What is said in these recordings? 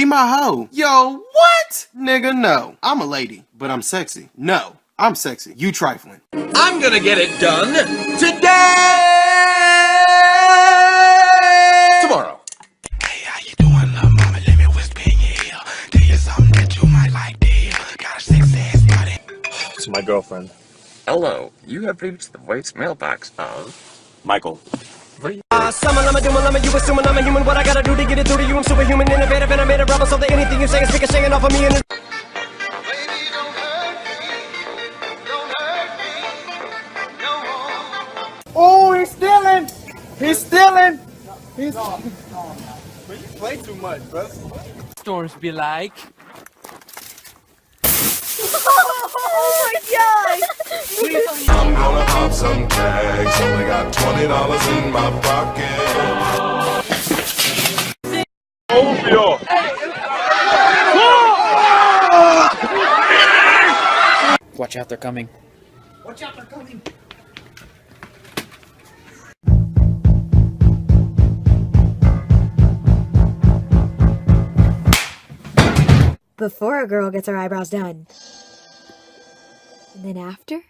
Be my hoe. Yo, what? Nigga, no. I'm a lady, but I'm sexy. No, I'm sexy. You trifling. I'm gonna get it done today! Tomorrow. Hey, how you doing, love mama? Let me whisper in your ear. Tell you something that you might like to hear. Got a sexy ass body. It's my girlfriend. Hello, you have reached the voicemail box of Michael. You assuming I'm a human. What I gotta do to get it through to you? I'm superhuman, innovative, and I made a rubber so that anything you say is ricocheting off of me. And oh, he's stealing! He's stealing! He's. But you play too much, bro. storms be like. Oh my god! I'm gonna pop some tags. Only got $20 in my pocket. Ovio! Watch out, they're coming. Watch out, they're coming! Before a girl gets her eyebrows done. And then after?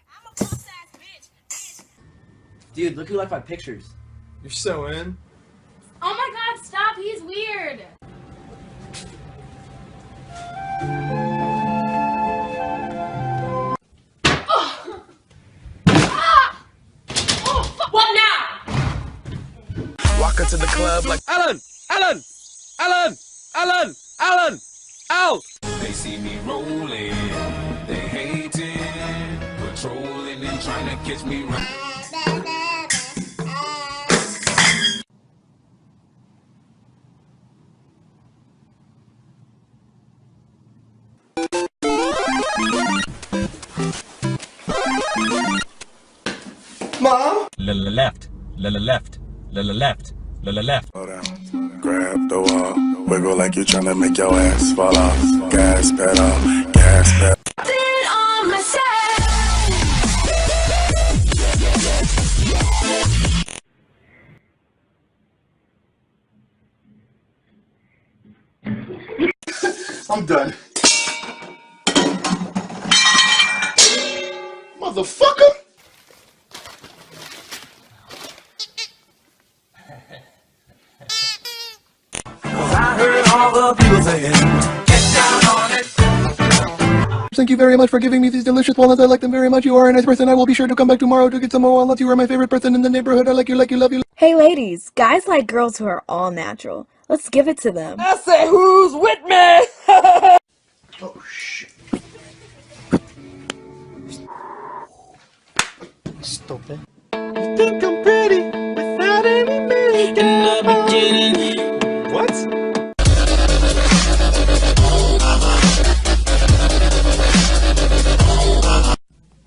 Dude, look who liked my pictures. You're so in. Oh my god, stop, he's weird. What now? Walk into the club like Alan! Alan! Alan! Alan! Alan! Al! They see me rolling, they hating, patrolling and trying to catch me right. Mom? Left. Left. Left. Left. Slow down, grab the wall, wiggle like you're trying to make your ass fall off. Gas pedal, gas pedal. On myself. I'm done. Motherfucker! I heard all the people saying, get down on it. Thank you very much for giving me these delicious walnuts. I like them very much. You are a nice person. I will be sure to come back tomorrow to get some more walnuts. You are my favorite person in the neighborhood. I like you, love you. Hey ladies, guys like girls who are all natural. Let's give it to them. I say, who's with me? Oh, shit. Stupid. You think I'm pretty without any makeup? In the beginning. What?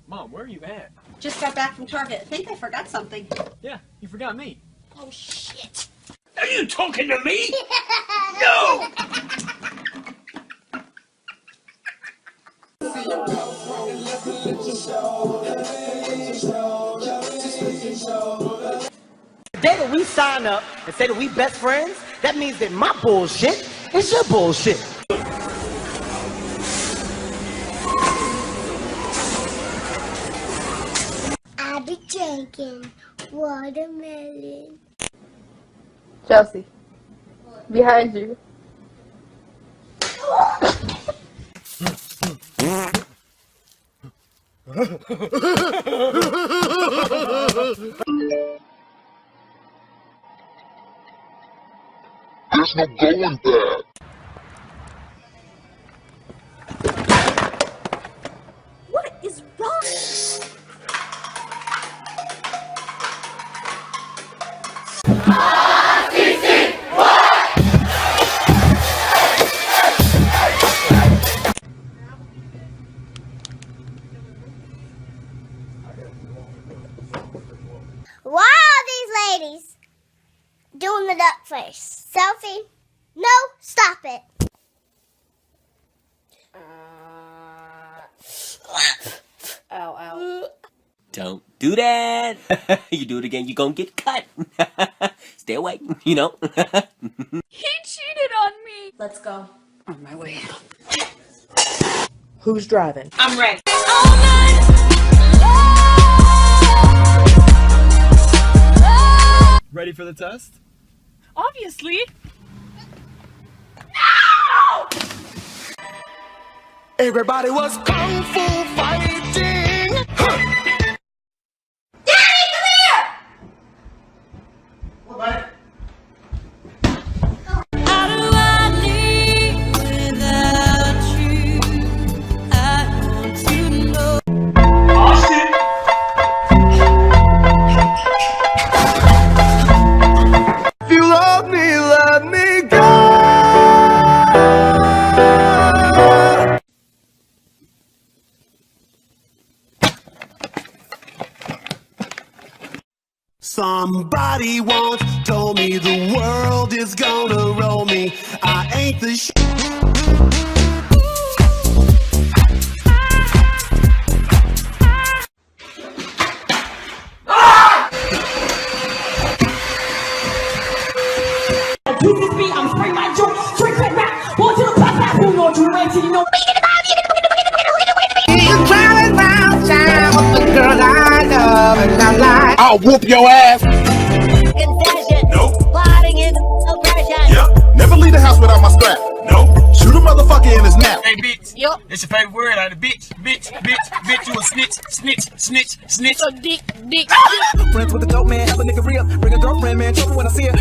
Mom, where are you at? Just got back from Target. I think I forgot something. Yeah, you forgot me. Oh, shit. Are you talking to me? No! The day that we sign up and say that we best friends, that means that my bullshit is your bullshit. I'll be drinking watermelon. Chelsea, behind you. There's no going back. What is wrong? Why are these ladies doing the duck face? Selfie? No, stop it. Ow, ow. Don't do that. You do it again, you're gonna get cut. Stay away, you know. He cheated on me. Let's go. On my way. Who's driving? I'm ready. Ready for the test? Obviously. Everybody was kung fu fighting. Daddy, come here! How do I live without you? I want to know. If you love me, let me go. Somebody once told me the world is gonna roll me. I ain't the I'm spraying my joint, straight cut back, one to the back, back, who know you ready, you know. I'll whoop your ass. Nope. Plotting is oppression. Yep. Never leave the house without my strap. Nope. Shoot a motherfucker in his nap. Hey, bitch. Yup. It's your favorite word out of bitch. Bitch, you a snitch. So dick. Friends with the dope man, help a nigga real. Bring a girlfriend, man, trouble when I see her.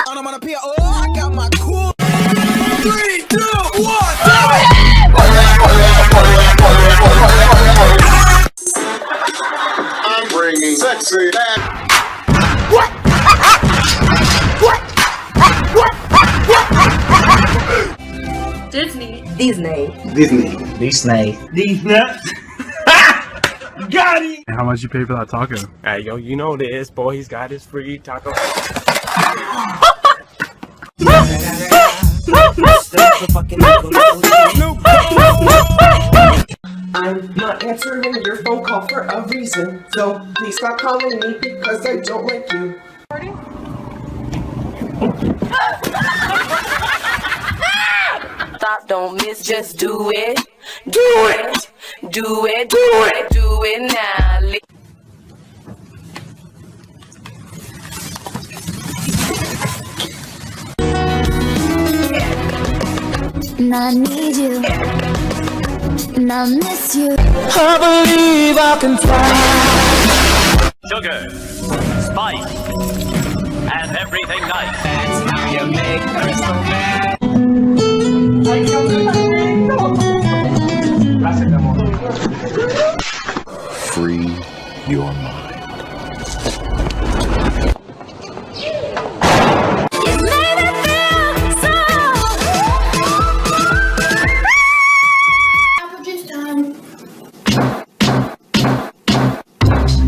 I'm on a pier, oh, I got my cool. 3, 2, 1, I'm bringing sexy back. Disney. Got it. How much you pay for that taco? Hey, yo, you know this, boy. He's got his free taco. I'm not answering your phone call for a reason, so please stop calling me because I don't like you. Stop, don't miss, just do it. Do it. Do it. Do it. Do it now. And I need you. And I miss you. I believe I can fly. Sugar, spice, and everything nice. That's how you make her so mad. Free your mind.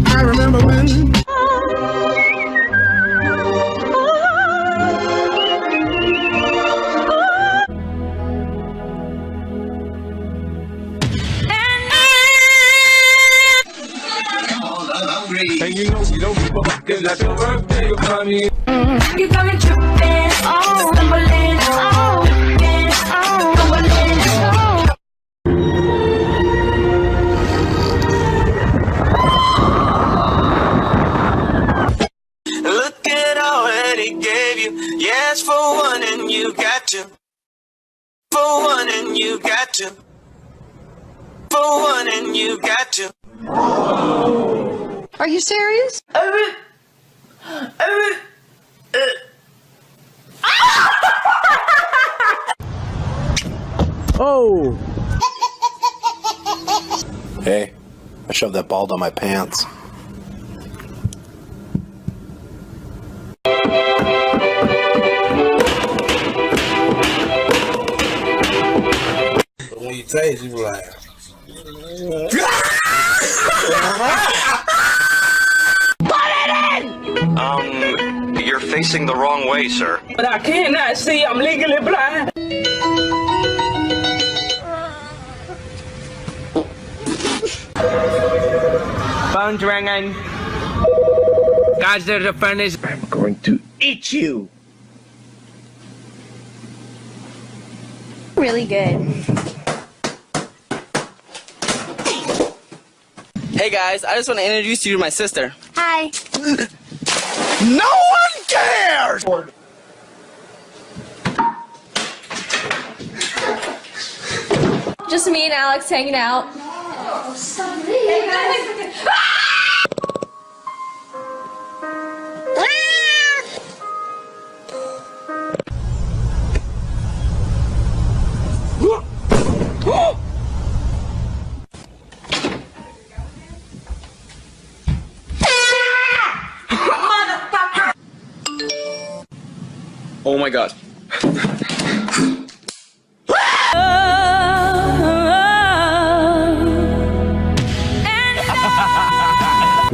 I remember when. And you know people like your birthday, you're coming. You got me tripping, oh, stumbling, oh, stumbling, oh. Look at all that he gave you. Yes, for one, and you got to. For one, and you got to. For one, and you got to. Are you serious? Oh. Hey, I shoved that ball down my pants. When you taste, you be like. You're facing the wrong way, sir. But I cannot see, I'm legally blind. Phone's ringing. Guys, there's a furnace. I'm going to eat you. really good. Hey guys, I just want to introduce you to my sister. Hi. No one cares! Just me and Alex hanging out. Oh my god.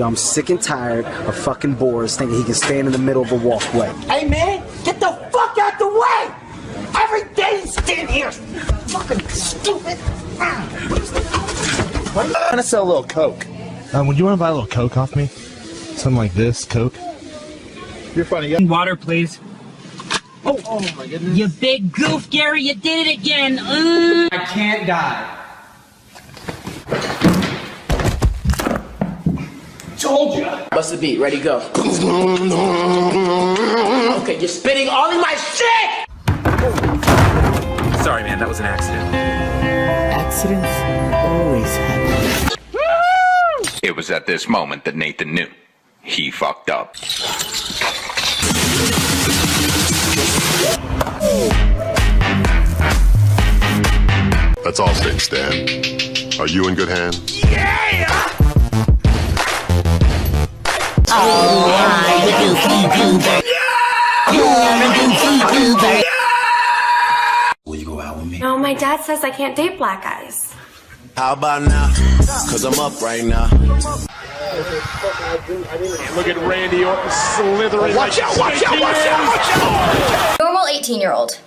I'm sick and tired of fucking Boris thinking he can stand in the middle of a walkway. Hey man, get the fuck out the way! Every day you stand here! Fucking stupid! I'm gonna sell a little Coke. Would you want to buy a little Coke off me? Something like this, Coke. You're funny. Water, please. Oh my goodness. You big goof, Gary, you did it again. I can't die. Told you. Bust the beat, ready, go. Okay, you're spitting all in my shit! Sorry, man, that was an accident. Accidents always happen. It was at this moment that Nathan knew. He fucked up. That's all fixed, Dan. Are you in good hands? Yeah! Oh, I'm a goofy goober. You're a goofy goober. Will you go out with me? No, my dad says I can't date black guys. How about now? Cause I'm up right now. Look at Randy Orton slithering. Watch out, watch out, watch out, watch out! Normal 18-year-old.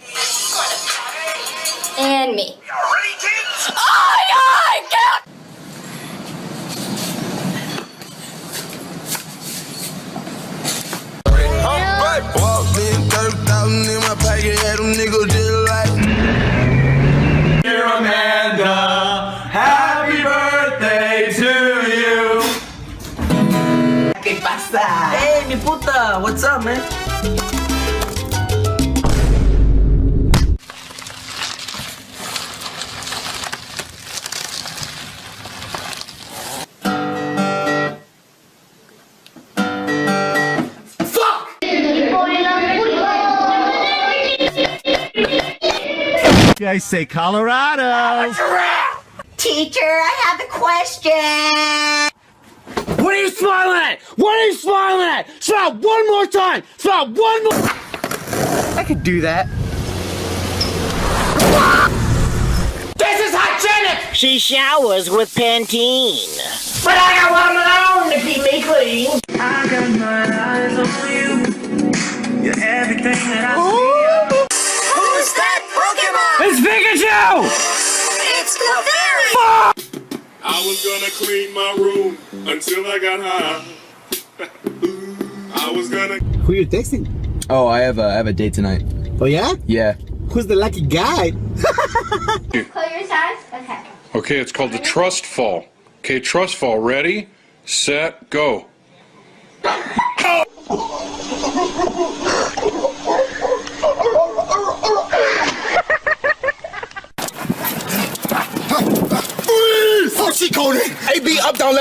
And me. Ready, kids? Aye, aye, get! Walked in, 30,000 in my pocket, had them niggas just like. Dear Amanda, happy birthday to you. ¿Qué pasa? Hey, mi puta, what's up, man? I say Colorado. Teacher, I have a question. What are you smiling at? What are you smiling at? Smile one more time! Smile one more! I could do that. This is hygienic! She showers with Pantene. But I got one alone to keep me clean. I got my eyes on you. You're everything that I see. Who's that Pokemon? It's Pikachu! It's Clefairy! I was gonna clean my room until I got high. I was gonna. Who you texting? Oh, I have a date tonight. Oh yeah? Yeah. Who's the lucky guy? Close your eyes. Okay. Okay, it's called the trust fall. Okay, trust fall. Ready, set, go. She coding. AB up, down, left.